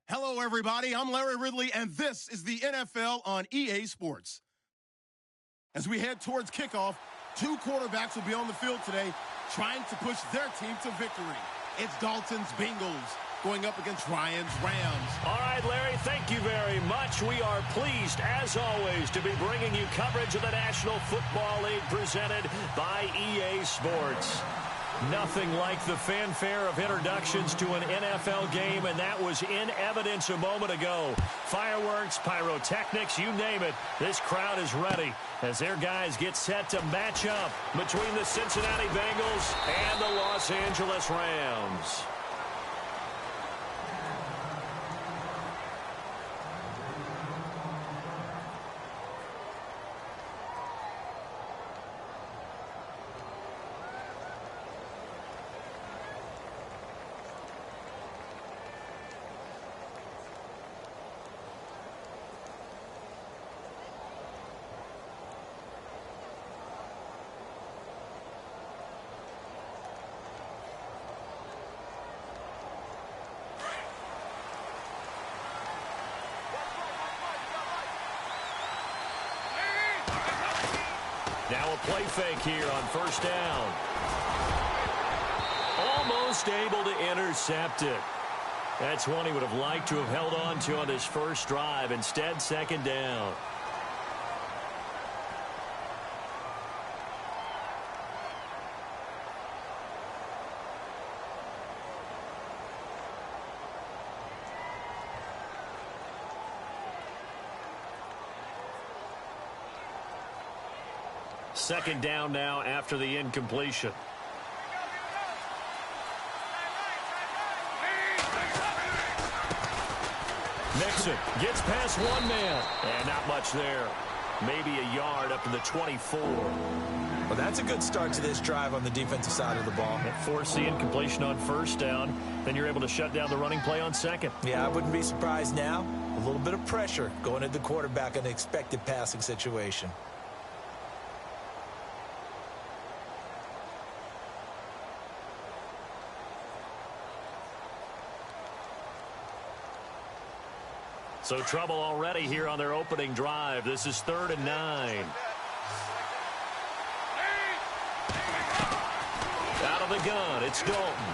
Hello, everybody. I'm Larry Ridley, and this is the NFL on EA Sports. As we head towards kickoff, two quarterbacks will be on the field today trying to push their team to victory. It's Dalton's Bengals going up against Ryan's Rams. All right, Larry, thank you very much. We are pleased, as always, to be bringing you coverage of the National Football League presented by EA Sports. Nothing like the fanfare of introductions to an NFL game, and that was in evidence a moment ago. Fireworks, pyrotechnics, you name it. This crowd is ready as their guys get set to match up between the Cincinnati Bengals and the Los Angeles Rams. Now a play fake here on first down. Almost able to intercept it. That's one he would have liked to have held on to on his first drive. Instead, second down. Second down now after the incompletion. Mixon gets past one man. And not much there. Maybe a yard up to the 24. Well, that's a good start to this drive on the defensive side of the ball. Force the incompletion on first down. Then you're able to shut down the running play on second. Yeah, I wouldn't be surprised now. A little bit of pressure going at the quarterback in an expected passing situation. So trouble already here on their opening drive. This is 3rd and 9. Out of the gun, it's Dalton.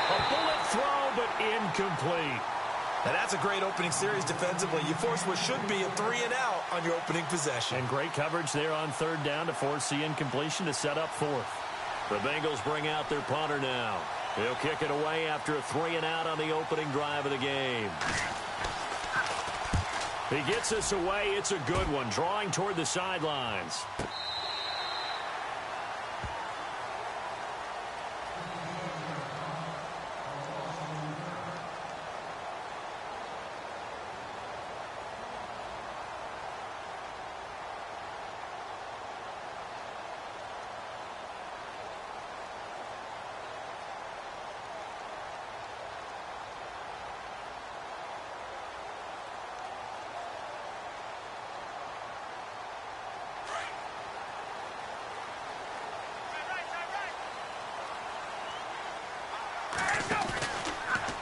A bullet throw, but incomplete. And that's a great opening series defensively. You force what should be a 3-and-out on your opening possession. And great coverage there on 3rd down to force the incompletion to set up 4th. The Bengals bring out their punter now. He'll kick it away after a 3-and-out on the opening drive of the game. He gets us away. It's a good one, drawing toward the sidelines.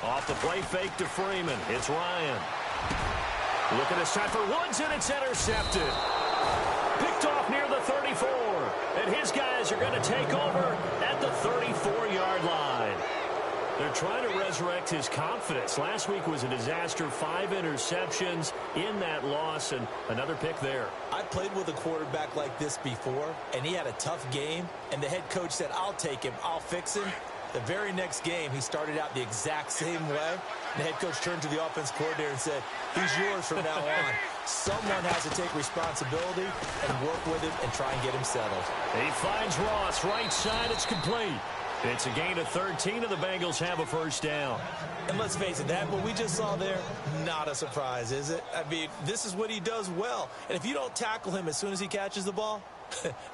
Off the play fake to Freeman. It's Ryan. Looking this time for Woods, and it's intercepted. Picked off near the 34. And his guys are going to take over at the 34-yard line. They're trying to resurrect his confidence. Last week was a disaster. 5 interceptions in that loss, and another pick there. I played with a quarterback like this before, and he had a tough game, and the head coach said, I'll take him, I'll fix him. The very next game, he started out the exact same way. The head coach turned to the offense coordinator and said, he's yours from now on. Someone has to take responsibility and work with him and try and get him settled. He finds Ross, right side, it's complete. It's a gain of 13, and the Bengals have a first down. And let's face it, that what we just saw there, not a surprise, is it? I mean, this is what he does well. And if you don't tackle him as soon as he catches the ball,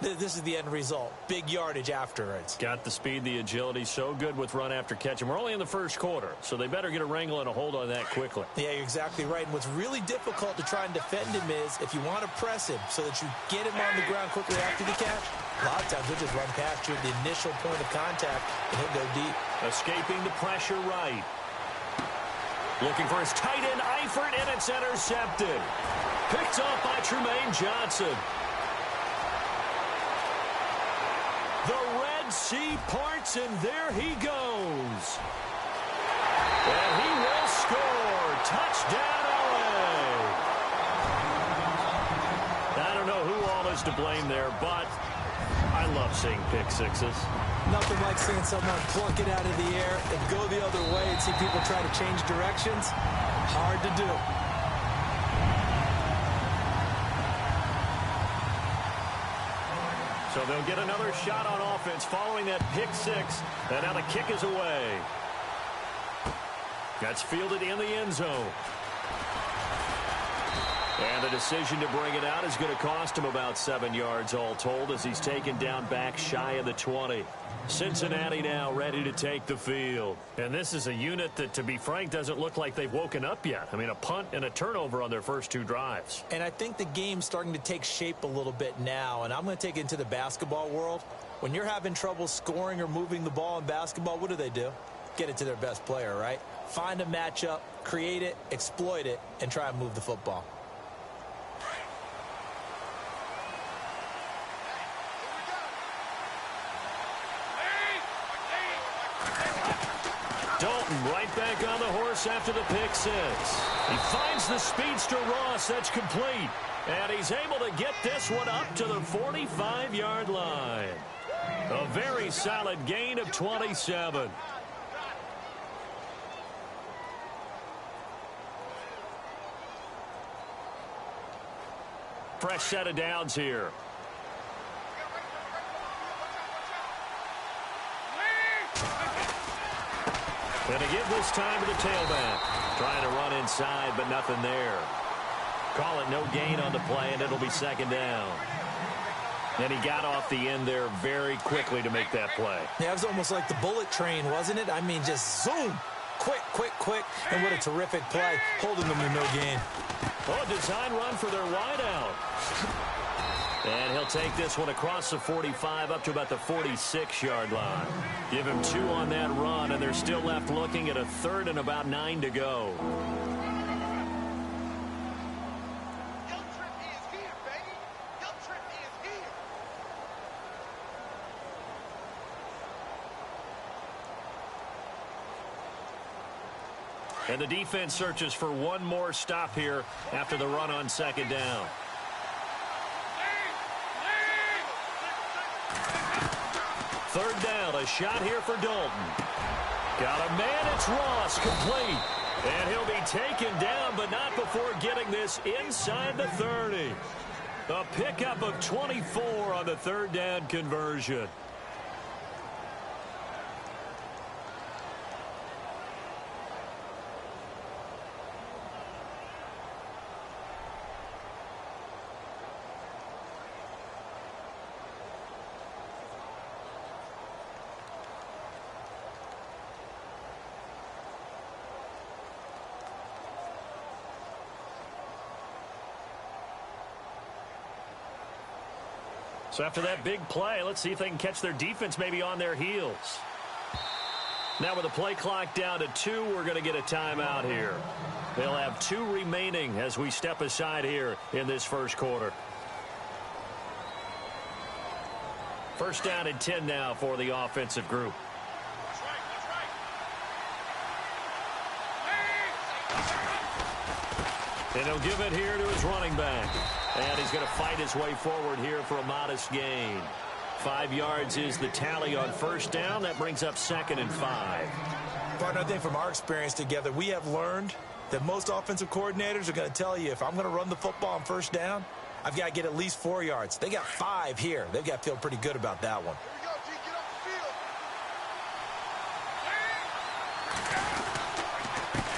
this is the end result. Big yardage afterwards. Got the speed, the agility, so good with run after catch. And we're only in the first quarter, so they better get a wrangle and a hold on that quickly. Yeah, you're exactly right. And what's really difficult to try and defend him is if you want to press him so that you get him on the ground quickly after the catch, a lot of times he'll just run past you at the initial point of contact and he'll go deep. Escaping the pressure right. Looking for his tight end, Eifert, and it's intercepted. Picked off by Trumaine Johnson. The Red Sea parts, and there he goes. And he will score. Touchdown, LA. I don't know who all is to blame there, but I love seeing pick sixes. Nothing like seeing someone pluck it out of the air and go the other way and see people try to change directions. Hard to do. So they'll get another shot on offense following that pick six. And now the kick is away. That's fielded in the end zone. And the decision to bring it out is going to cost him about 7 yards all told as he's taken down back shy of the 20. Cincinnati now ready to take the field. And this is a unit that, to be frank, doesn't look like they've woken up yet. I mean, a punt and a turnover on their first 2 drives. And I think the game's starting to take shape a little bit now. And I'm going to take it into the basketball world. When you're having trouble scoring or moving the ball in basketball, what do? Get it to their best player, right? Find a matchup, create it, exploit it, and try and move the football. Dalton right back on the horse after the pick six. He finds the speedster Ross. That's complete. And he's able to get this one up to the 45-yard line. A very solid gain of 27. Fresh set of downs here. And to give this time to the tailback. Trying to run inside, but nothing there. Call it no gain on the play, and it'll be second down. And he got off the end there very quickly to make that play. Yeah, it was almost like the bullet train, wasn't it? I mean, just zoom. Quick, quick, quick. And what a terrific play, holding them to no gain. Oh, design run for their wideout. And he'll take this one across the 45 up to about the 46-yard line. Give him 2 on that run, and they're still left looking at a 3rd and about 9 to go. And the defense searches for one more stop here after the run on second down. Third down, a shot here for Dalton. Got a man, it's Ross, complete. And he'll be taken down, but not before getting this inside the 30. A pickup of 24 on the third down conversion. So after that big play, let's see if they can catch their defense maybe on their heels. Now with the play clock down to 2, we're going to get a timeout here. They'll have 2 remaining as we step aside here in this first quarter. First down and 10 now for the offensive group. And he'll give it here to his running back. And he's going to fight his way forward here for a modest gain. 5 yards is the tally on first down. That brings up 2nd and 5. Partner, I think from our experience together, we have learned that most offensive coordinators are going to tell you, if I'm going to run the football on first down, I've got to get at least 4 yards. They got 5 here. They've got to feel pretty good about that one.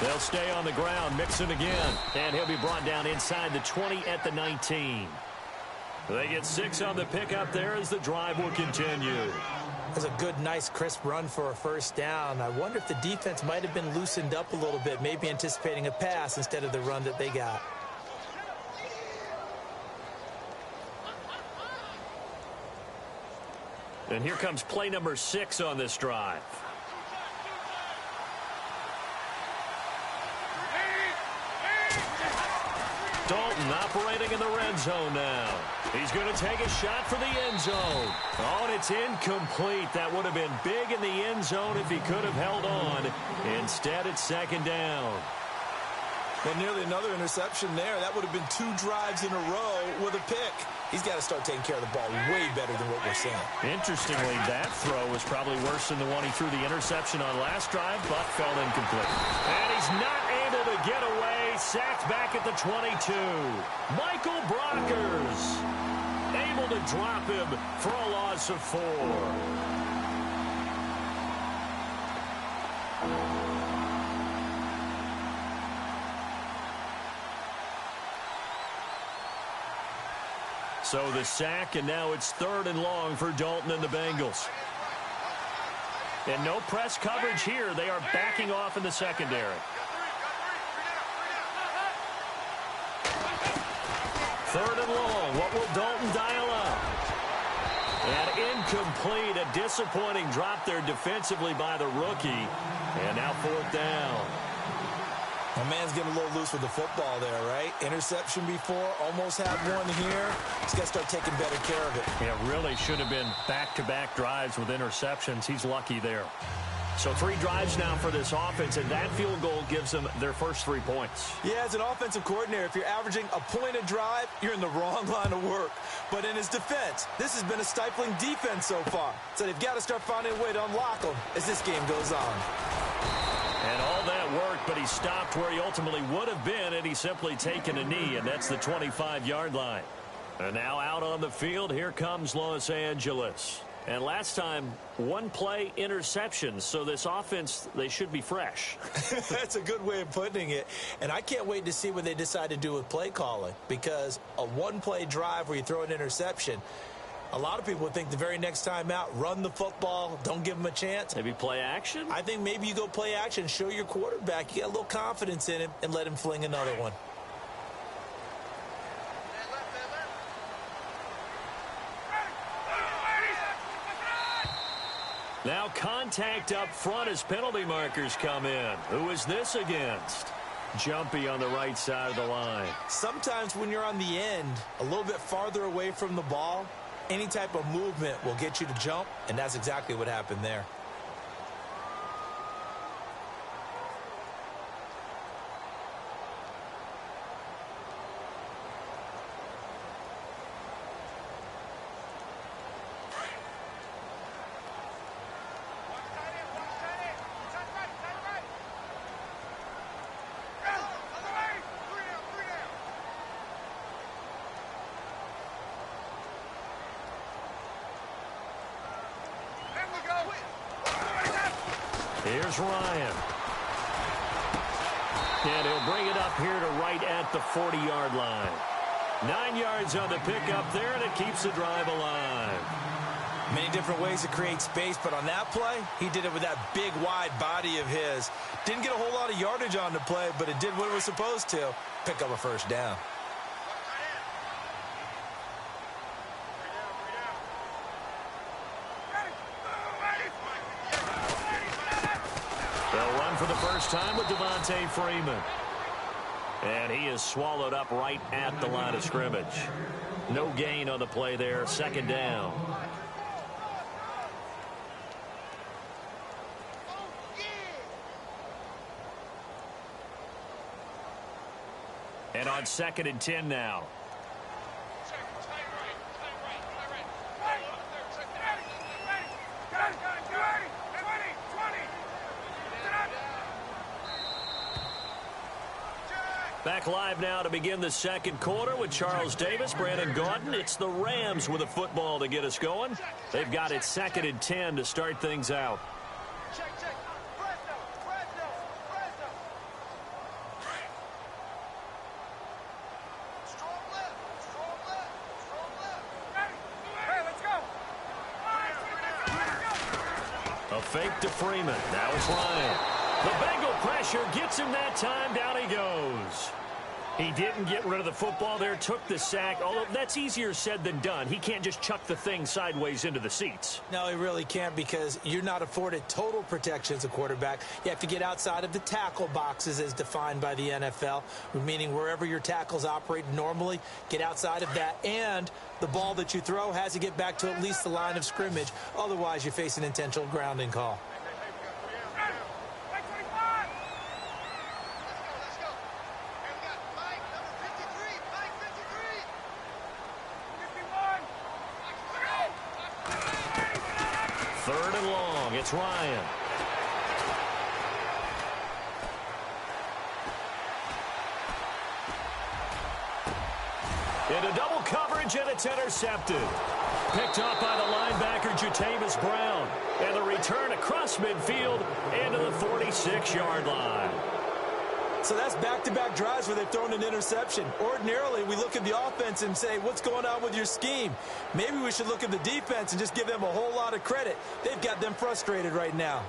They'll stay on the ground, Mixon again, and he'll be brought down inside the 20 at the 19. They get 6 on the pickup there as the drive will continue. That's a good, nice, crisp run for a first down. I wonder if the defense might have been loosened up a little bit, maybe anticipating a pass instead of the run that they got. And here comes play number 6 on this drive. Dalton operating in the red zone now. He's going to take a shot for the end zone. Oh, and it's incomplete. That would have been big in the end zone if he could have held on. Instead, it's second down. And nearly another interception there. That would have been 2 drives in a row with a pick. He's got to start taking care of the ball way better than what we're seeing. Interestingly, that throw was probably worse than the one he threw the interception on last drive, but fell incomplete. And he's not able to get away. Sacked back at the 22. Michael Brockers able to drop him for a loss of 4. So the sack, and now it's 3rd and long for Dalton and the Bengals. And no press coverage here. They are backing off in the secondary. 3rd and long. What will Dalton dial up? And incomplete. A disappointing drop there defensively by the rookie. And now 4th down. My man's getting a little loose with the football there, right? Interception before, almost had one here. He's got to start taking better care of it. Yeah, really should have been back-to-back drives with interceptions. He's lucky there. So 3 drives now for this offense, and that field goal gives them their first 3 points. Yeah, as an offensive coordinator, if you're averaging a point a drive, you're in the wrong line of work. But in his defense, this has been a stifling defense so far. So they've got to start finding a way to unlock them as this game goes on. And all that worked, but he stopped where he ultimately would have been had he simply taken a knee, and that's the 25-yard line. And now out on the field, here comes Los Angeles. And last time, 1-play interceptions, so this offense, they should be fresh. That's a good way of putting it. And I can't wait to see what they decide to do with play calling, because a 1-play drive where you throw an interception, a lot of people would think the very next time out, run the football, don't give them a chance. Maybe play action? I think maybe you go play action, show your quarterback you got a little confidence in him, and let him fling another one. Now contact up front as penalty markers come in. Who is this against? Jumpy on the right side of the line. Sometimes when you're on the end, a little bit farther away from the ball, any type of movement will get you to jump, and that's exactly what happened there. Here's Ryan. And he'll bring it up here to right at the 40-yard line. 9 yards on the pickup there, and it keeps the drive alive. Many different ways to create space, but on that play, he did it with that big, wide body of his. Didn't get a whole lot of yardage on the play, but it did what it was supposed to. Pick up a first down. They'll run for the first time with Devontae Freeman. And he is swallowed up right at the line of scrimmage. No gain on the play there. Second down. And on 2nd and 10 now. Back live now to begin the second quarter with Charles Davis, Brandon Gaudin. It's the Rams with a football to get us going. They've got it 2nd and 10 to start things out. A fake to Freeman. Now it's Ryan. The Bengal pressure gets him that time. Down he goes. He didn't get rid of the football there, took the sack, although that's easier said than done. He can't just chuck the thing sideways into the seats. No, he really can't, because you're not afforded total protection as a quarterback. You have to get outside of the tackle boxes as defined by the NFL, meaning wherever your tackles operate normally, get outside of that, and the ball that you throw has to get back to at least the line of scrimmage. Otherwise, you face an intentional grounding call. Third and long, it's Ryan. Into double coverage, and it's intercepted. Picked up by the linebacker, Jatavis Brown. And the return across midfield into the 46-yard line. So that's back-to-back drives where they've thrown an interception. Ordinarily, we look at the offense and say, what's going on with your scheme? Maybe we should look at the defense and just give them a whole lot of credit. They've got them frustrated right now.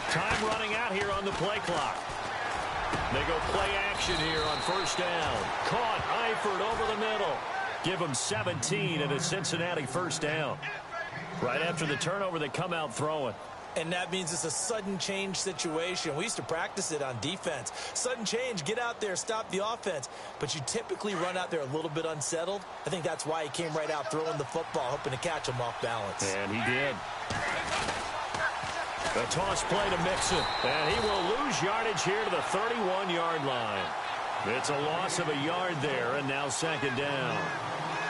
Time running out here on the play clock. They go play action here on first down. Caught Eifert over the middle. Give them 17 and a Cincinnati first down. Right after the turnover, they come out throwing. And that means it's a sudden change situation. We used to practice it on defense. Sudden change, get out there, stop the offense. But you typically run out there a little bit unsettled. I think that's why he came right out throwing the football, hoping to catch him off balance. And he did. A toss play to Mixon, and he will lose yardage here to the 31-yard line. It's a loss of a yard there, and now second down.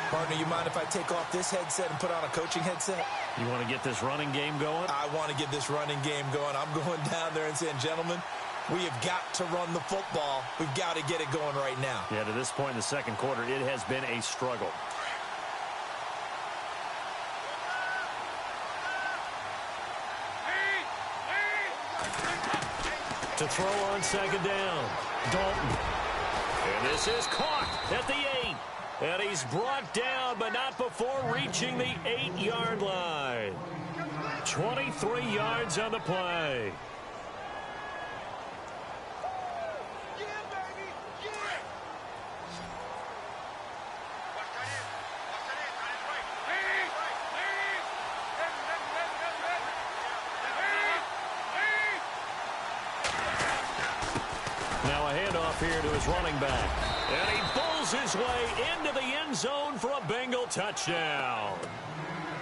Partner, you mind if I take off this headset and put on a coaching headset? You want to get this running game going? I want to get this running game going. I'm going down there and saying, gentlemen, we have got to run the football. We've got to get it going right now. Yeah, to this point in the second quarter, it has been a struggle. To throw on second down, Dalton. And this is caught at the 8. And he's brought down, but not before reaching the 8-yard line. 23 yards on the play. Now a handoff here to his running back. And he bulls his way into the end zone for a Bengal touchdown.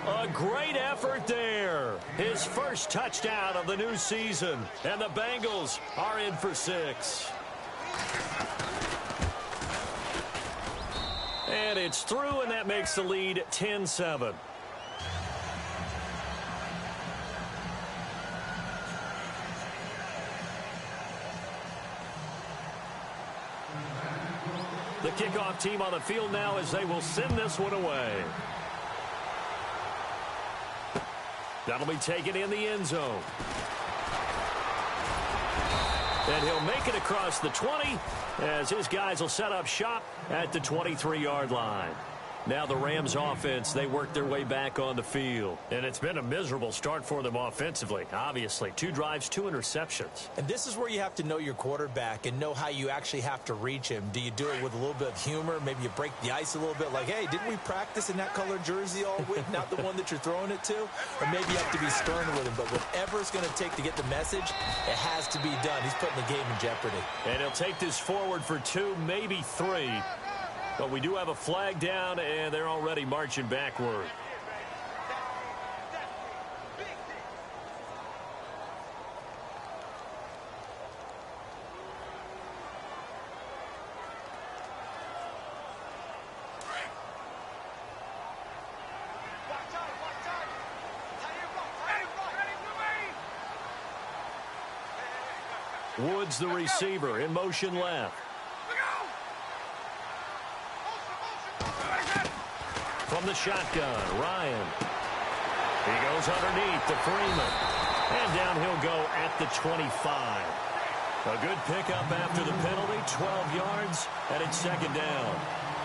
A great effort there. His first touchdown of the new season. And the Bengals are in for 6. And it's through, and that makes the lead 10-7. The kickoff team on the field now as they will send this one away. That'll be taken in the end zone. And he'll make it across the 20 as his guys will set up shop at the 23-yard line. Now the Rams offense, they work their way back on the field. And it's been a miserable start for them offensively, obviously. 2 drives, 2 interceptions. And this is where you have to know your quarterback and know how you actually have to reach him. Do you do it with a little bit of humor? Maybe you break the ice a little bit like, hey, didn't we practice in that color jersey all week, not the one that you're throwing it to? Or maybe you have to be stern with him. But whatever it's going to take to get the message, it has to be done. He's putting the game in jeopardy. And he'll take this forward for 2, maybe 3. But we do have a flag down, and they're already marching backward. Woods, the receiver, in motion left. From the shotgun, Ryan. He goes underneath to Freeman. And down he'll go at the 25. A good pickup after the penalty, 12 yards, and it's second down.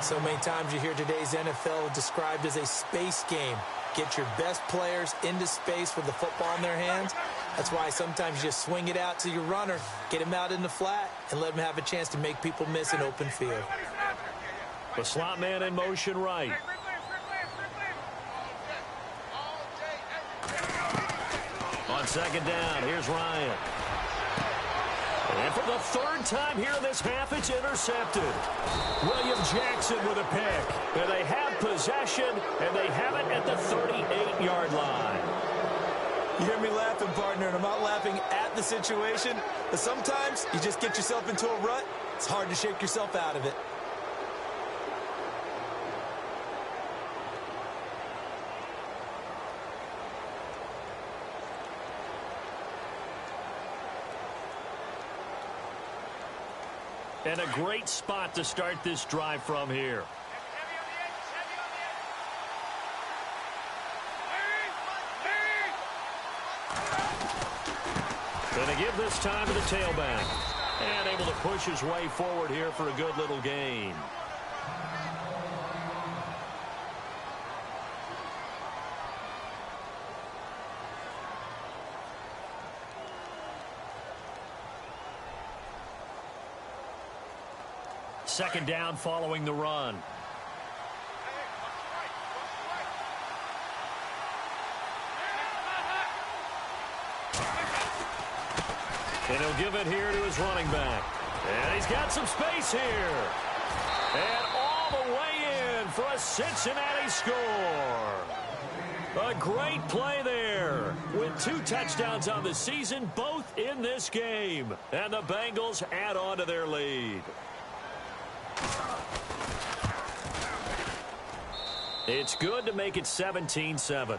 So many times you hear today's NFL described as a space game. Get your best players into space with the football in their hands. That's why sometimes you just swing it out to your runner, get him out in the flat, and let him have a chance to make people miss an open field. The slot man in motion right. On second down, here's Ryan. And for the third time here in this half, it's intercepted. William Jackson with a pick. And they have possession, and they have it at the 38-yard line. You hear me laughing, partner, and I'm not laughing at the situation. But sometimes you just get yourself into a rut. It's hard to shake yourself out of it. And a great spot to start this drive from here. Going to give this time to the tailback. And able to push his way forward here for a good little gain. Second down following the run. And he'll give it here to his running back. And he's got some space here. And all the way in for a Cincinnati score. A great play there. With 2 touchdowns on the season, both in this game. And the Bengals add on to their lead. It's good to make it 17-7.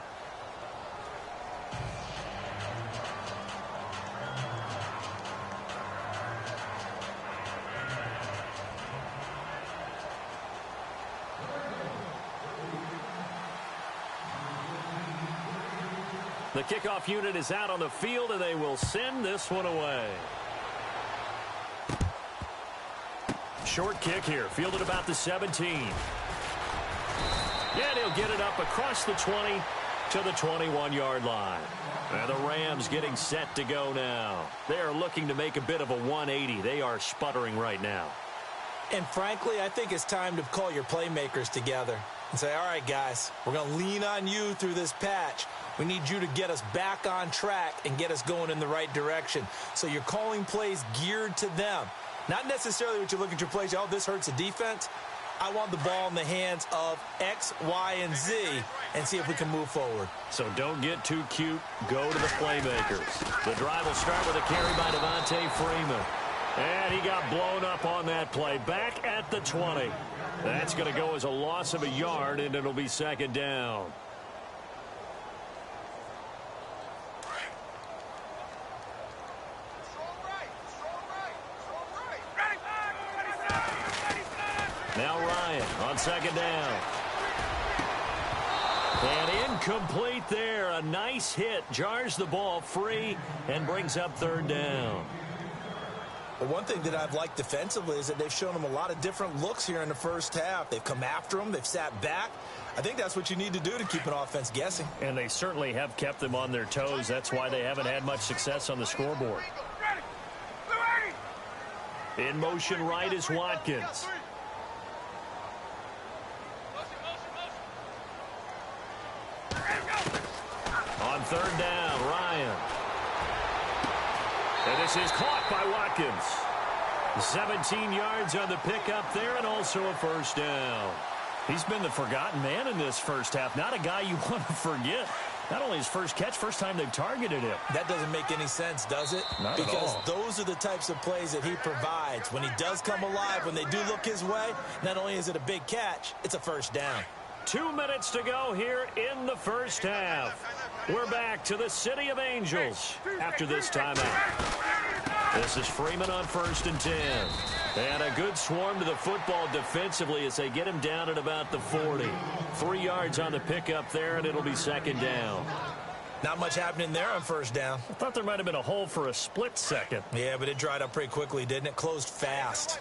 The kickoff unit is out on the field, and they will send this one away. Short kick here, fielded about the 17. And he'll get it up across the 20 to the 21-yard line. And the Rams getting set to go now. They are looking to make a bit of a 180. They are sputtering right now. And frankly, I think it's time to call your playmakers together and say, all right, guys, we're going to lean on you through this patch. We need you to get us back on track and get us going in the right direction. So you're calling plays geared to them. Not necessarily what you look at your plays, oh, this hurts the defense. I want the ball in the hands of X, Y, and Z and see if we can move forward. So don't get too cute. Go to the playmakers. The drive will start with a carry by Devontae Freeman. And he got blown up on that play. Back at the 20. That's going to go as a loss of a yard, and it'll be second down. Now Ryan on second down. And incomplete there. A nice hit. Jars the ball free and brings up third down. Well, one thing that I've liked defensively is that they've shown them a lot of different looks here in the first half. They've come after them. They've sat back. I think that's what you need to do to keep an offense guessing. And they certainly have kept them on their toes. That's why they haven't had much success on the scoreboard. In motion right is Watkins. On third down, Ryan. And this is caught by Watkins. 17 yards on the pickup there and also a first down. He's been the forgotten man in this first half. Not a guy you want to forget. Not only his first catch, first time they've targeted him. That doesn't make any sense, does it? Not because at all. Those are the types of plays that he provides. When he does come alive, when they do look his way, not only is it a big catch, it's a first down. 2 minutes to go here in the first half. We're back to the City of Angels after this timeout. This is Freeman on 1st and 10. And a good swarm to the football defensively as they get him down at about the 40. 3 yards on the pickup there, and it'll be second down. Not much happening there on first down. I thought there might have been a hole for a split second. Yeah, but it dried up pretty quickly, didn't it? Closed fast.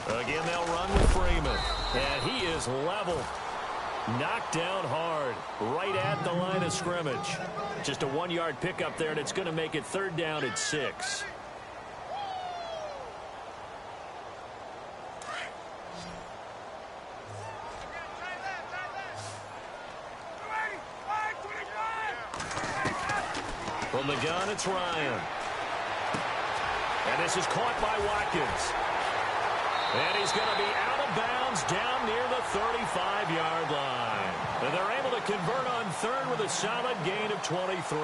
Again, they'll run with Freeman. And he is level. Knocked down hard. Right at the line of scrimmage. Just a 1-yard pickup there, and it's going to make it 3rd down at 6. From the gun, it's Ryan. And this is caught by Watkins. And he's going to be out of bounds down near the 35-yard line. And they're able to convert on 3rd with a solid gain of 23.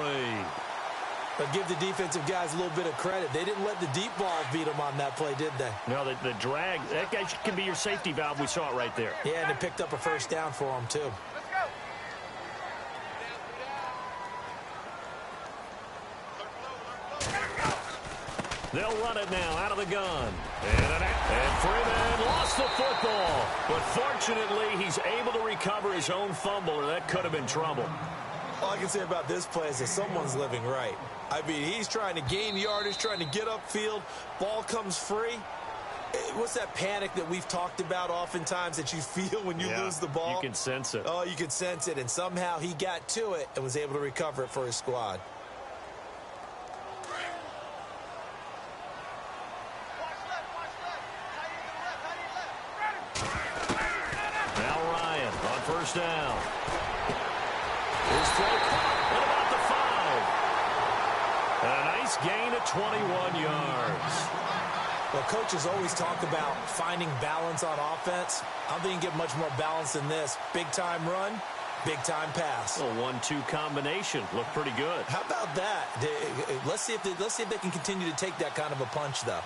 But give the defensive guys a little bit of credit. They didn't let the deep ball beat them on that play, did they? No, the drag, that guy can be your safety valve. We saw it right there. Yeah, and it picked up a first down for them, too. They'll run it now out of the gun. And Freeman lost the football. But fortunately, he's able to recover his own fumble, or that could have been trouble. All I can say about this play is that someone's living right. I mean, he's trying to gain yardage, trying to get upfield. Ball comes free. What's that panic that we've talked about oftentimes that you feel when you lose the ball? You can sense it. Oh, you can sense it. And somehow he got to it and was able to recover it for his squad. First down. His throw caught at about the 5. And a nice gain of 21 yards. Well, coaches always talk about finding balance on offense. I don't think you can get much more balance than this. Big-time run, big-time pass. A 1-2 combination. Looked pretty good. How about that? Let's see if they can continue to take that kind of a punch, though.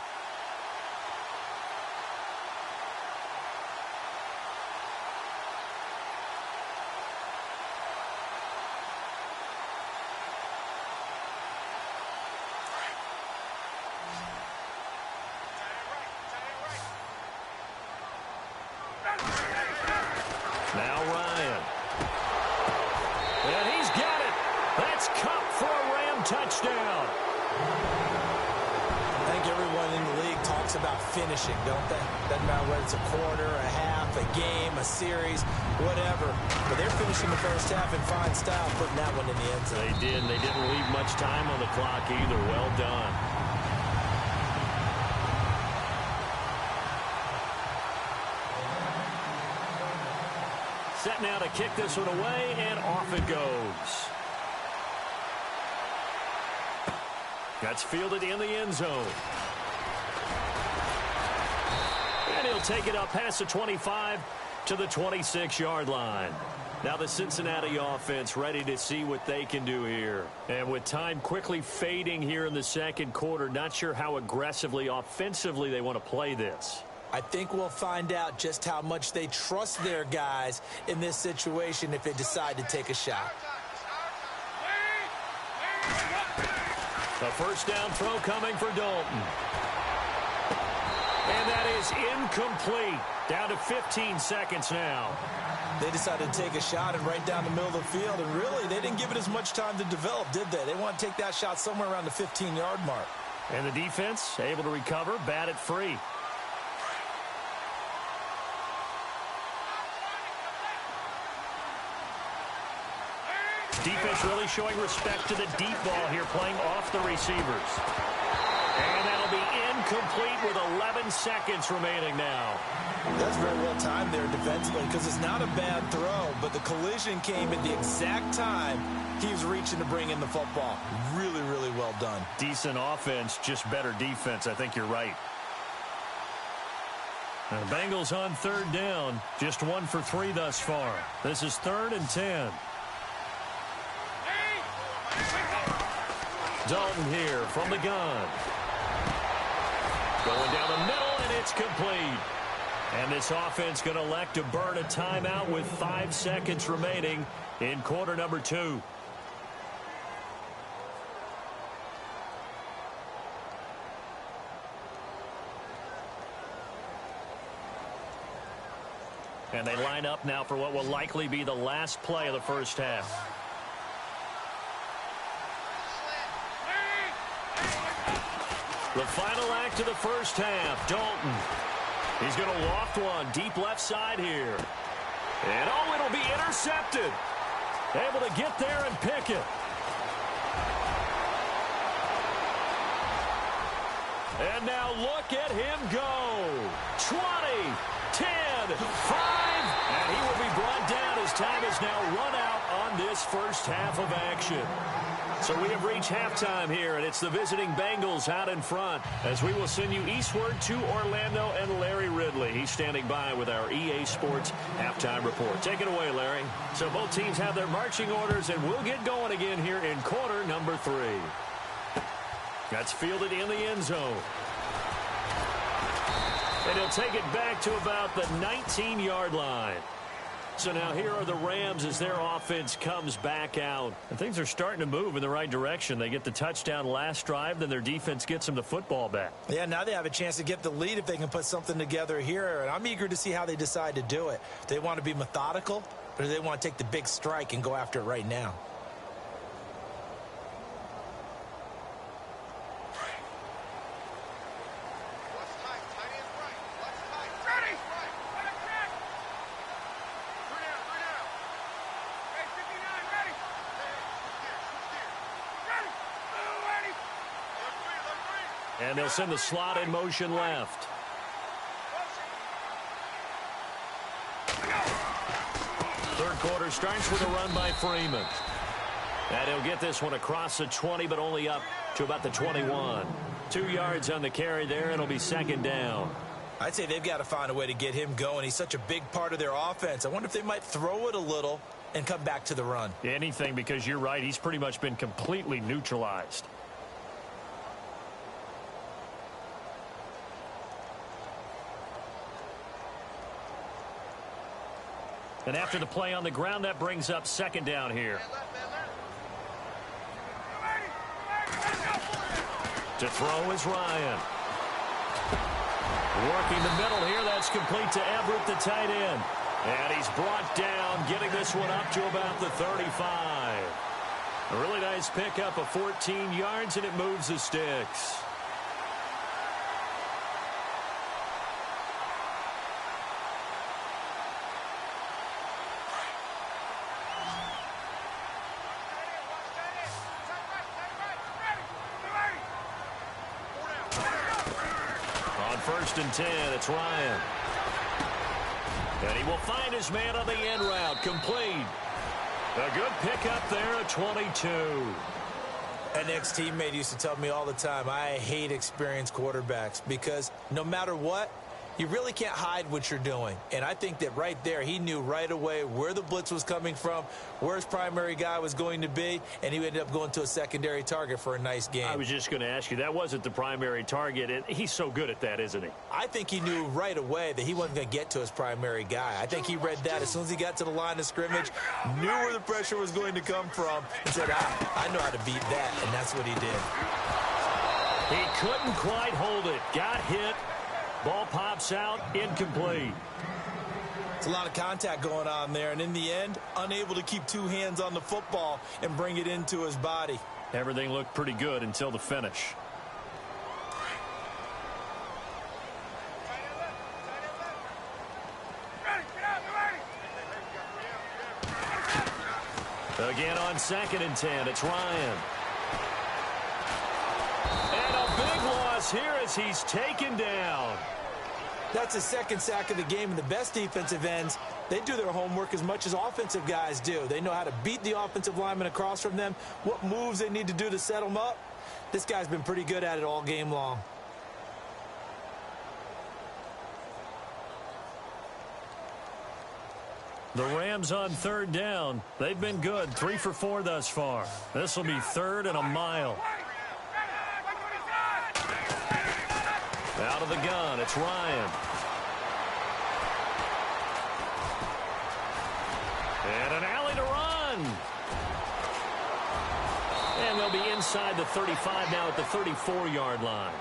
Now Ryan. And he's got it. That's Cup for a Ram touchdown. I think everyone in the league talks about finishing, don't they? Doesn't matter whether it's a quarter, a half, a game, a series, whatever. But they're finishing the first half in fine style, putting that one in the end zone. They did. They didn't leave much time on the clock either. Well done. Set now to kick this one away, and off it goes. That's fielded in the end zone. And he'll take it up past the 25 to the 26-yard line. Now the Cincinnati offense ready to see what they can do here. And with time quickly fading here in the second quarter, not sure how aggressively, offensively they want to play this. I think we'll find out just how much they trust their guys in this situation if they decide to take a shot. The first down throw coming for Dalton. And that is incomplete. Down to 15 seconds now. They decided to take a shot and right down the middle of the field, and really they didn't give it as much time to develop, did they? They want to take that shot somewhere around the 15-yard mark. And the defense able to recover, bat it free. Defense really showing respect to the deep ball here, playing off the receivers. And that'll be incomplete with 11 seconds remaining now. That's very well timed there defensively because it's not a bad throw, but the collision came at the exact time he was reaching to bring in the football. Really, really well done. Decent offense, just better defense. I think you're right. Now, the Bengals on 3rd down, just 1 for 3 thus far. This is 3rd and 10. Dalton here from the gun. Going down the middle, and it's complete. And this offense going to elect to burn a timeout with 5 seconds remaining in quarter number 2. And they line up now for what will likely be the last play of the first half. The final act of the first half, Dalton. He's going to loft one deep left side here. And, oh, it'll be intercepted. Able to get there and pick it. And now look at him go. 20, 10, 5. And he will be brought down as time is now run out on this first half of action. So we have reached halftime here, and it's the visiting Bengals out in front as we will send you eastward to Orlando and Larry Ridley. He's standing by with our EA Sports halftime report. Take it away, Larry. So both teams have their marching orders, and we'll get going again here in quarter number 3. That's fielded in the end zone. And he'll take it back to about the 19-yard line. So now here are the Rams as their offense comes back out. And things are starting to move in the right direction. They get the touchdown last drive, then their defense gets them the football back. Yeah, now they have a chance to get the lead if they can put something together here. And I'm eager to see how they decide to do it. Do they want to be methodical, or do they want to take the big strike and go after it right now? And they'll send the slot in motion left. Third quarter starts with a run by Freeman. And he'll get this one across the 20, but only up to about the 21. 2 yards on the carry there, and it'll be second down. I'd say they've got to find a way to get him going. He's such a big part of their offense. I wonder if they might throw it a little and come back to the run. Anything, because you're right. He's pretty much been completely neutralized. And after the play on the ground, that brings up second down here. To throw is Ryan. Working the middle here, that's complete to Everett, the tight end. And he's brought down, getting this one up to about the 35. A really nice pickup of 14 yards, and it moves the sticks. First and 10, it's Ryan. And he will find his man on the end route, complete. A good pickup there at 22. An ex-teammate used to tell me all the time, I hate experienced quarterbacks because no matter what, you really can't hide what you're doing. And I think that right there, he knew right away where the blitz was coming from, where his primary guy was going to be, and he ended up going to a secondary target for a nice game. I was just going to ask you, that wasn't the primary target, and he's so good at that, isn't he? I think he knew right away that he wasn't going to get to his primary guy. I think he read that as soon as he got to the line of scrimmage, knew where the pressure was going to come from, and said, I know how to beat that, and that's what he did. He couldn't quite hold it. Got hit. Ball pops out, incomplete. It's a lot of contact going on there, and in the end, unable to keep two hands on the football and bring it into his body. Everything looked pretty good until the finish. Again on second and 10, it's Ryan. And a big loss here as he's taken down. That's the second sack of the game, and the best defensive ends, they do their homework as much as offensive guys do. They know how to beat the offensive lineman across from them, what moves they need to do to set them up. This guy's been pretty good at it all game long. The Rams on third down. They've been good, 3 for 4 thus far. This will be third and a mile. Out of the gun, it's Ryan. And an alley to run. And they'll be inside the 35 now at the 34-yard line.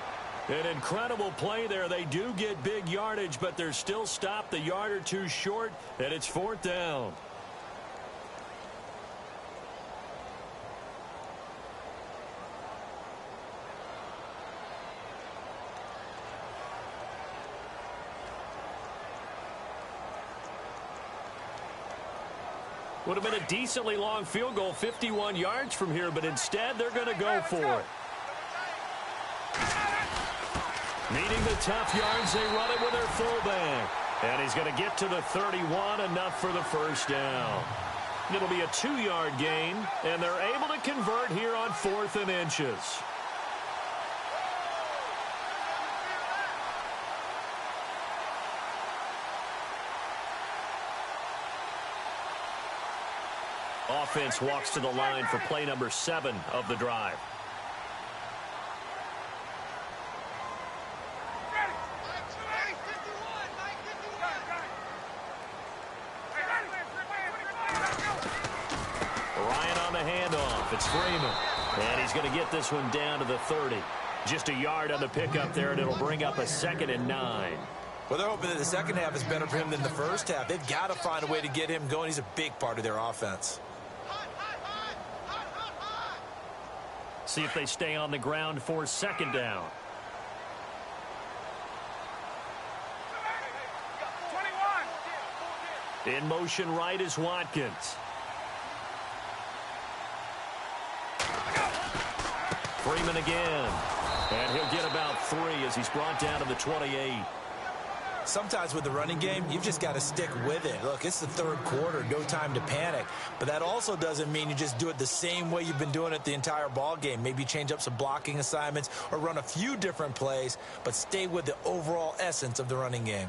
An incredible play there. They do get big yardage, but they're still stopped a yard or two short, and it's 4th down. Would have been a decently long field goal, 51 yards from here, but instead they're going to go for it. Needing the tough yards, they run it with their fullback. And he's going to get to the 31, enough for the first down. It'll be a 2-yard gain, and they're able to convert here on 4th and inches. Offense walks to the line for play number 7 of the drive. Ryan on the handoff. It's Freeman. And he's going to get this one down to the 30. Just a yard on the pickup there, and it'll bring up a 2nd and 9. Well, they're hoping that the second half is better for him than the first half. They've got to find a way to get him going. He's a big part of their offense. See if they stay on the ground for 2nd down. In motion right is Watkins. Freeman again. And he'll get about 3 as he's brought down to the 28. Sometimes with the running game, you've just got to stick with it. Look, it's the 3rd quarter, no time to panic. But that also doesn't mean you just do it the same way you've been doing it the entire ball game. Maybe change up some blocking assignments or run a few different plays, but stay with the overall essence of the running game.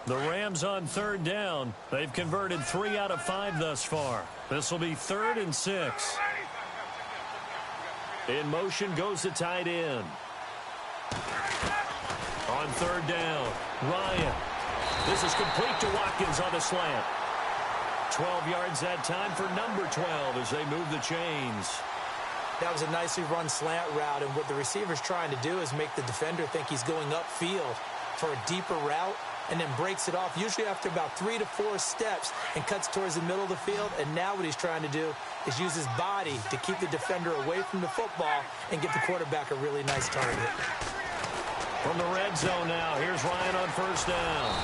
The Rams on 3rd down. They've converted 3 out of 5 thus far. This will be 3rd and 6. In motion goes the tight end. On 3rd down, Ryan. This is complete to Watkins on the slant. 12 yards that time for number 12 as they move the chains. That was a nicely run slant route, and what the receiver's trying to do is make the defender think he's going upfield for a deeper route, and then breaks it off, usually after about 3 to 4 steps, and cuts towards the middle of the field. And now what he's trying to do is use his body to keep the defender away from the football and get the quarterback a really nice target. From the red zone now, here's Ryan on 1st down.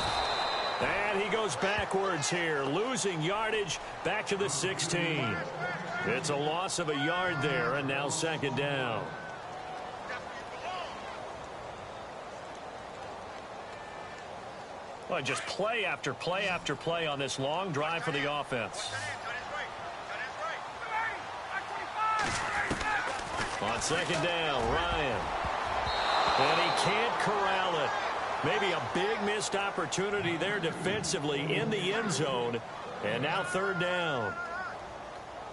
And he goes backwards here, losing yardage back to the 16. It's a loss of a yard there, and now 2nd down. Well, just play after play after play on this long drive for the offense. On 2nd down, Ryan. And he can't corral it. Maybe a big missed opportunity there defensively in the end zone. And now 3rd down.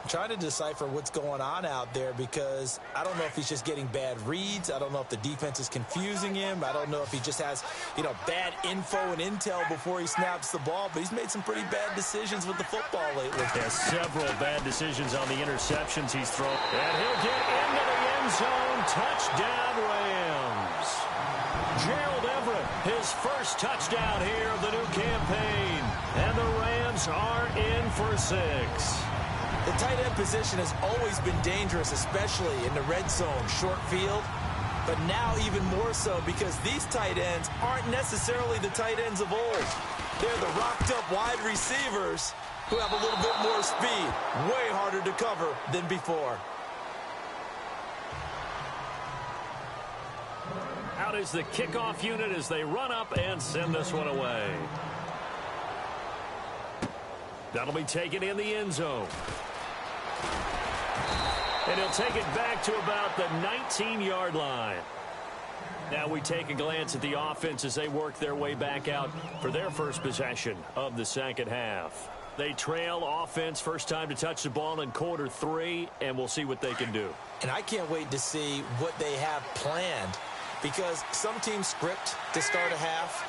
I'm trying to decipher what's going on out there because I don't know if he's just getting bad reads. I don't know if the defense is confusing him. I don't know if he just has, bad info and intel before he snaps the ball. But he's made some pretty bad decisions with the football lately. Has several bad decisions on the interceptions he's thrown. And he'll get into the end zone. Touchdown, Rams. Gerald Everett, his first touchdown here of the new campaign. And the Rams are in for 6. The tight end position has always been dangerous, especially in the red zone, short field. But now even more so because these tight ends aren't necessarily the tight ends of old. They're the rocked-up wide receivers who have a little bit more speed. Way harder to cover than before. Out is the kickoff unit as they run up and send this one away. That'll be taken in the end zone. And he'll take it back to about the 19-yard line. Now we take a glance at the offense as they work their way back out for their first possession of the 2nd half. They trail offense, first time to touch the ball in quarter 3, and we'll see what they can do. And I can't wait to see what they have planned. Because some teams script to start a half.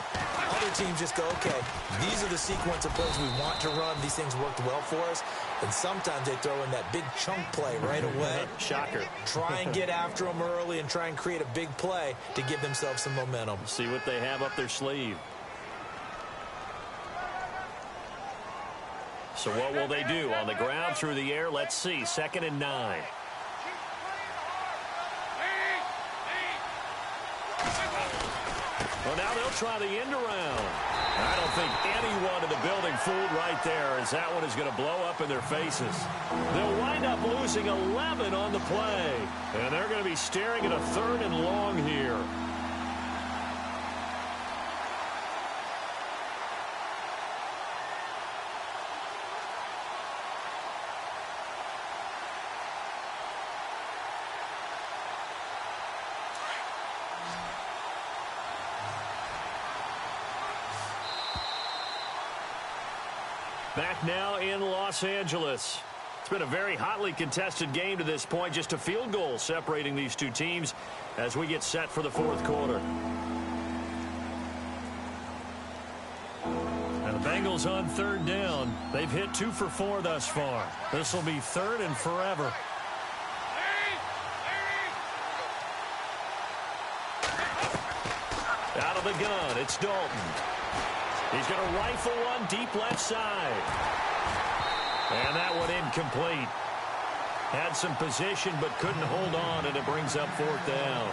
Other teams just go, okay, these are the sequence of plays we want to run. These things worked well for us. And sometimes they throw in that big chunk play right away. Shocker. Try and get after them early and try and create a big play to give themselves some momentum. See what they have up their sleeve. So what will they do? On the ground, through the air, let's see. 2nd and 9. Well, now they'll try the end around. I don't think anyone in the building fooled right there, as that one is going to blow up in their faces. They'll wind up losing 11 on the play. And they're going to be staring at a 3rd and long here. Back now in Los Angeles. It's been a very hotly contested game to this point. Just a field goal separating these two teams as we get set for the 4th quarter. And the Bengals on 3rd down. They've hit 2 for 4 thus far. This will be 3rd and forever. Out of the gun, it's Dalton. He's going to rifle one deep left side. And that one incomplete. Had some position but couldn't hold on, and it brings up 4th down.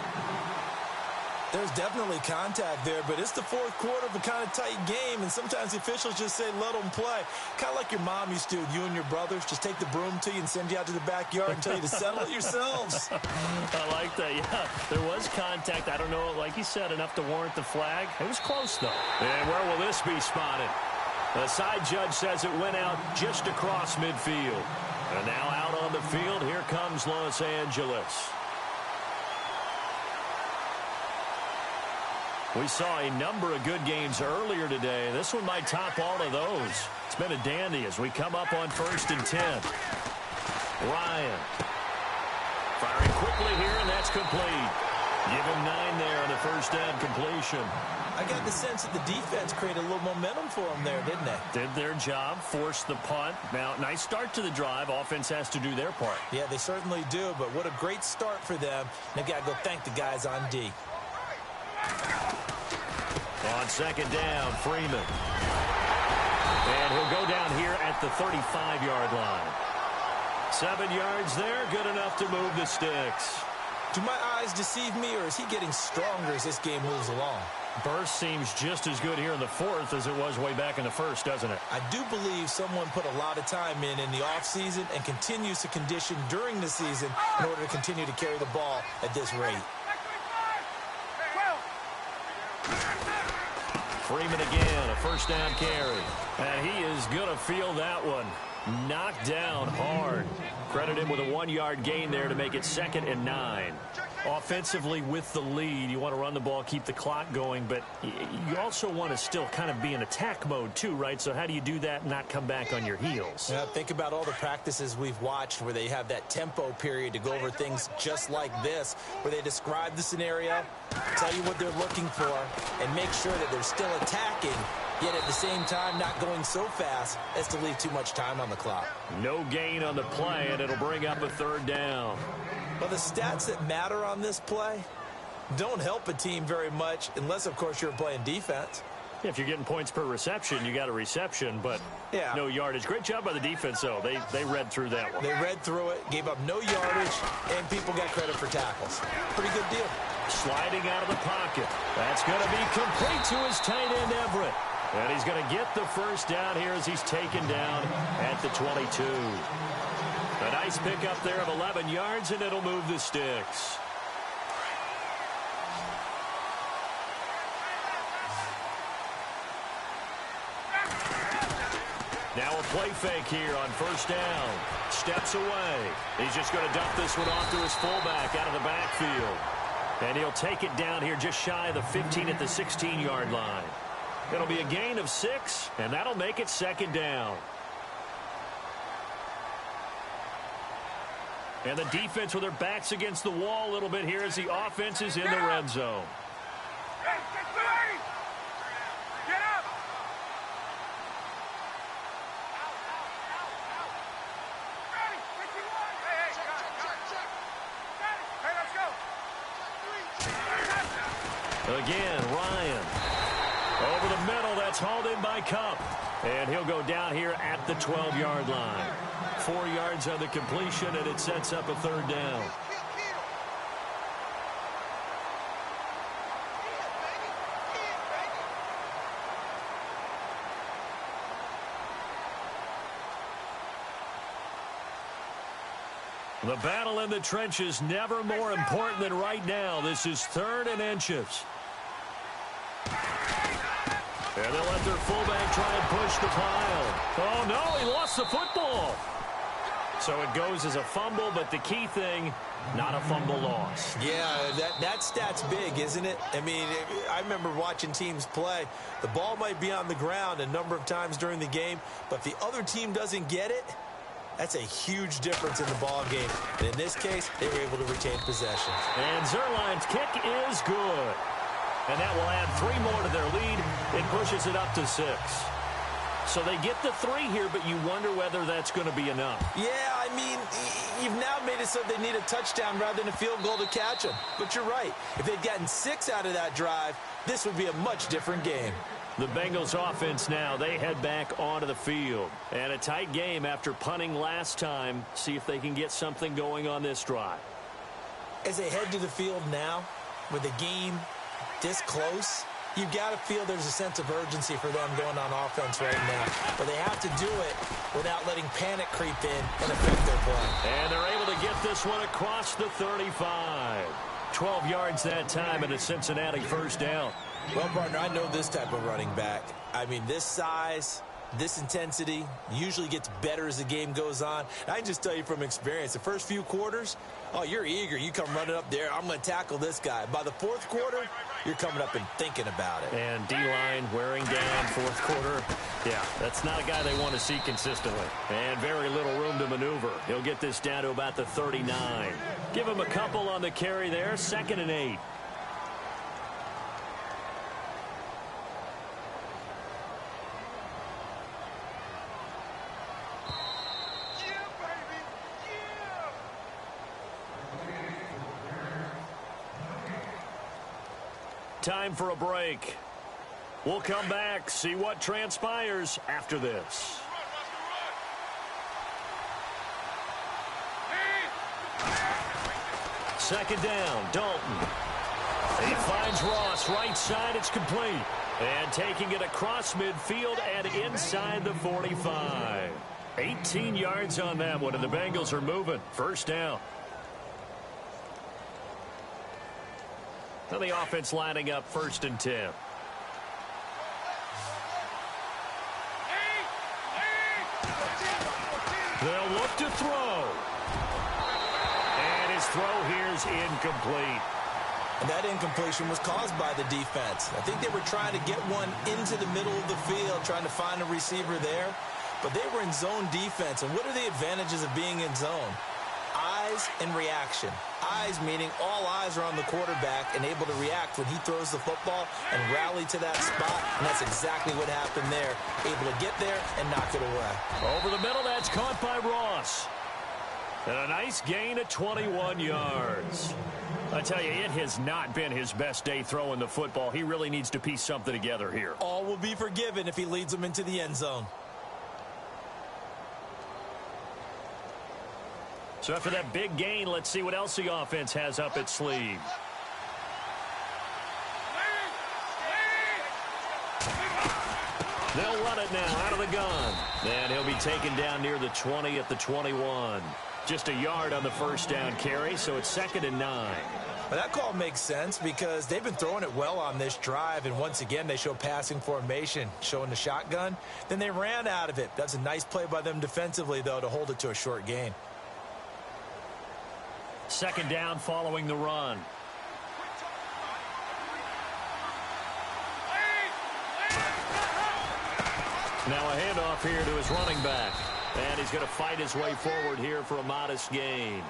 There's definitely contact there, but it's the 4th quarter of a kind of tight game, and sometimes the officials just say, let them play. Kind of like your mom used to, you and your brothers, just take the broom to you and send you out to the backyard and tell you to settle it yourselves. I like that, yeah. There was contact. I don't know, like you said, enough to warrant the flag. It was close, though. And where will this be spotted? The side judge says it went out just across midfield. And now out on the field, here comes Los Angeles. We saw a number of good games earlier today. This one might top all of those. It's been a dandy as we come up on 1st and 10. Ryan firing quickly here, and that's complete. Give him 9 there on the 1st down completion. I got the sense that the defense created a little momentum for them there, didn't they? Did their job, forced the punt. Now, nice start to the drive. Offense has to do their part. Yeah, they certainly do, but what a great start for them. They've got to go thank the guys on D. On 2nd down, Freeman. And he'll go down here at the 35-yard line. 7 yards there, good enough to move the sticks. Do my eyes deceive me, or is he getting stronger as this game moves along? Burst seems just as good here in the 4th as it was way back in the 1st, doesn't it? I do believe someone put a lot of time in the offseason and continues to condition during the season in order to continue to carry the ball at this rate. Freeman again, a 1st down carry. And he is going to feel that one. Knocked down hard. Credit him with a 1-yard gain there to make it 2nd and 9. Offensively with the lead, you want to run the ball, keep the clock going, but you also want to still kind of be in attack mode too, right? So how do you do that and not come back on your heels? Yeah, think about all the practices we've watched where they have that tempo period to go over things just like this, where they describe the scenario, tell you what they're looking for, and make sure that they're still attacking, yet at the same time not going so fast as to leave too much time on the clock. No gain on the play, and it'll bring up a 3rd down. Well, the stats that matter on this play don't help a team very much unless, of course, you're playing defense. If you're getting points per reception, you got a reception, but no yardage. Great job by the defense, though. They read through that one. They read through it, gave up no yardage, and people got credit for tackles. Pretty good deal. Sliding out of the pocket. That's going to be complete to his tight end, Everett. And he's going to get the 1st down here as he's taken down at the 22. A nice pickup there of 11 yards, and it'll move the sticks. Now a play fake here on 1st down. Steps away. He's just going to dump this one off to his fullback out of the backfield. And he'll take it down here just shy of the 15 at the 16-yard line. It'll be a gain of 6, and that'll make it 2nd down. And the defense with their backs against the wall a little bit here as the offense is in the red zone. Again, Ryan. Over the middle, that's hauled in by Cup. And he'll go down here at the 12-yard line. 4 yards on the completion, and it sets up a third down. The battle in the trenches never more important than right now. This is 3rd and inches. And they'll let their fullback try and push the pile. Oh, no, he lost the football. So it goes as a fumble, but the key thing, not a fumble loss. Yeah, that stat's big, isn't it? I mean, I remember watching teams play. The ball might be on the ground a number of times during the game, but if the other team doesn't get it, that's a huge difference in the ball game. And in this case, they were able to retain possession. And Zerline's kick is good. And that will add 3 more to their lead. It pushes it up to 6. So they get the 3 here, but you wonder whether that's going to be enough. Yeah, I mean, you've now made it so they need a touchdown rather than a field goal to catch them. But you're right. If they'd gotten 6 out of that drive, this would be a much different game. The Bengals offense now, they head back onto the field. And a tight game after punting last time. See if they can get something going on this drive. As they head to the field now, with the game this close, you've got to feel there's a sense of urgency for them going on offense right now. But they have to do it without letting panic creep in and affect their play. And they're able to get this one across the 35. 12 yards that time and a Cincinnati first down. Well, partner, I know this type of running back. I mean, this size, this intensity usually gets better as the game goes on. And I can just tell you from experience, the first few quarters, oh, you're eager. You come running up there, I'm going to tackle this guy. By the 4th quarter, you're coming up and thinking about it. And D-line wearing down 4th quarter. Yeah, that's not a guy they want to see consistently. And very little room to maneuver. He'll get this down to about the 39. Give him a couple on the carry there. 2nd and 8. Time for a break. We'll come back, see what transpires after this. Second down, Dalton. He finds Ross, right side, it's complete. And taking it across midfield and inside the 45. 18 yards on that one, and the Bengals are moving. First down. Now the offense lining up 1st and 10. They'll look to throw. And his throw here is incomplete. And that incompletion was caused by the defense. I think they were trying to get one into the middle of the field, trying to find a receiver there. But they were in zone defense. And what are the advantages of being in zone? Eyes and reaction. Eyes meaning all eyes are on the quarterback and able to react when he throws the football and rally to that spot. And that's exactly what happened there. Able to get there and knock it away. Over the middle, that's caught by Ross. And a nice gain of 21 yards. I tell you, it has not been his best day throwing the football. He really needs to piece something together here. All will be forgiven if he leads them into the end zone. So after that big gain, let's see what else the offense has up its sleeve. They'll run it now out of the gun. And he'll be taken down near the 20 at the 21. Just a yard on the first down carry, so it's 2nd and 9. Well, that call makes sense because they've been throwing it well on this drive, and once again they show passing formation, showing the shotgun. Then they ran out of it. That's a nice play by them defensively, though, to hold it to a short gain. 2nd down following the run. Now a handoff here to his running back. And he's going to fight his way forward here for a modest gain.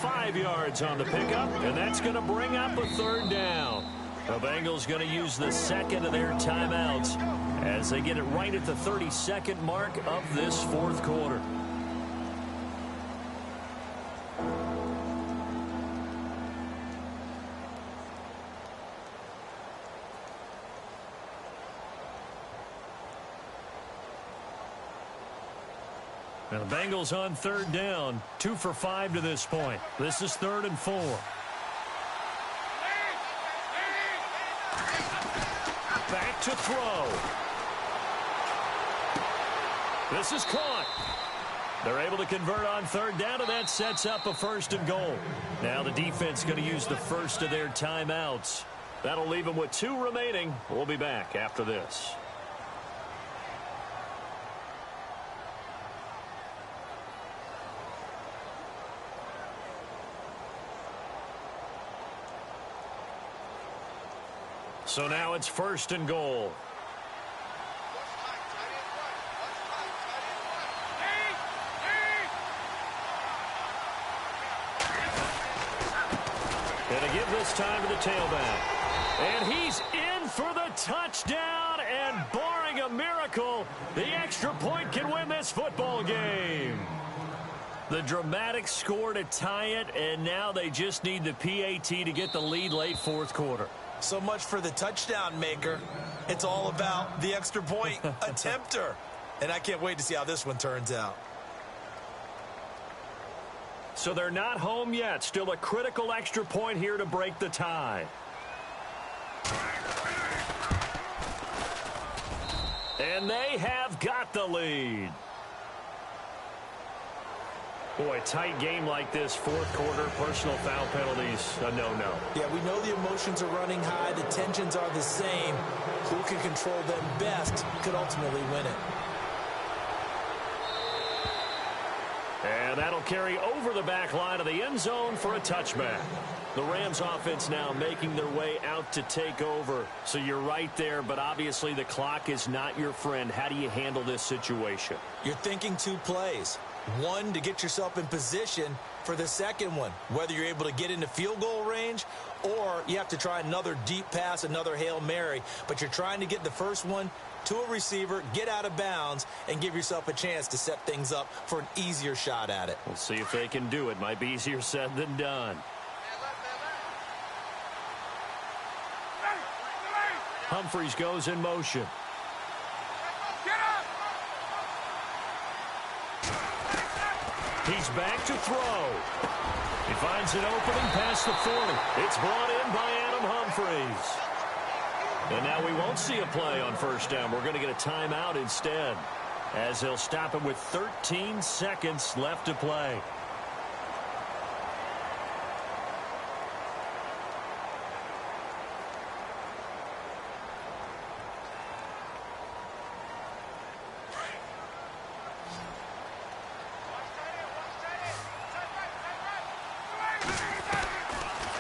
5 yards on the pickup, and that's going to bring up a 3rd down. The Bengals going to use the 2nd of their timeouts as they get it right at the 32nd mark of this 4th quarter. And the Bengals on third down, 2 for 5 to this point. This is 3rd and 4. Back to throw. This is caught. They're able to convert on third down, and that sets up a 1st and goal. Now the defense going to use the first of their timeouts. That'll leave them with 2 remaining. We'll be back after this. So now it's 1st and goal. Going to give this time to the tailback. And he's in for the touchdown, and barring a miracle, the extra point can win this football game. The dramatic score to tie it, and now they just need the PAT to get the lead late 4th quarter. So much for the touchdown maker. It's all about the extra point attempter. And I can't wait to see how this one turns out. So they're not home yet. Still a critical extra point here to break the tie. And they have got the lead. Boy, tight game like this, 4th quarter, personal foul penalties, a no-no. Yeah, we know the emotions are running high. The tensions are the same. Who can control them best could ultimately win it. And that'll carry over the back line of the end zone for a touchback. The Rams offense now making their way out to take over. So you're right there, but obviously the clock is not your friend. How do you handle this situation? You're thinking 2 plays. One, to get yourself in position for the second one, whether you're able to get into field goal range or you have to try another deep pass, another Hail Mary. But you're trying to get the first one to a receiver, get out of bounds, and give yourself a chance to set things up for an easier shot at it. We'll see if they can do it. Might be easier said than done. Humphries goes in motion. He's back to throw. He finds an opening past the 40. It's brought in by Adam Humphries. And now we won't see a play on 1st down. We're going to get a timeout instead, as they'll stop it with 13 seconds left to play.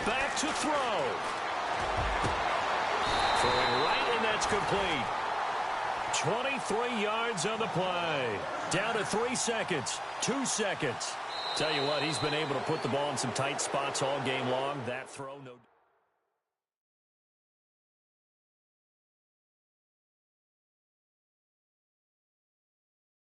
Back to throw. Throwing right, and that's complete. 23 yards on the play. Down to 3 seconds. 2 seconds. Tell you what, he's been able to put the ball in some tight spots all game long. That throw, no...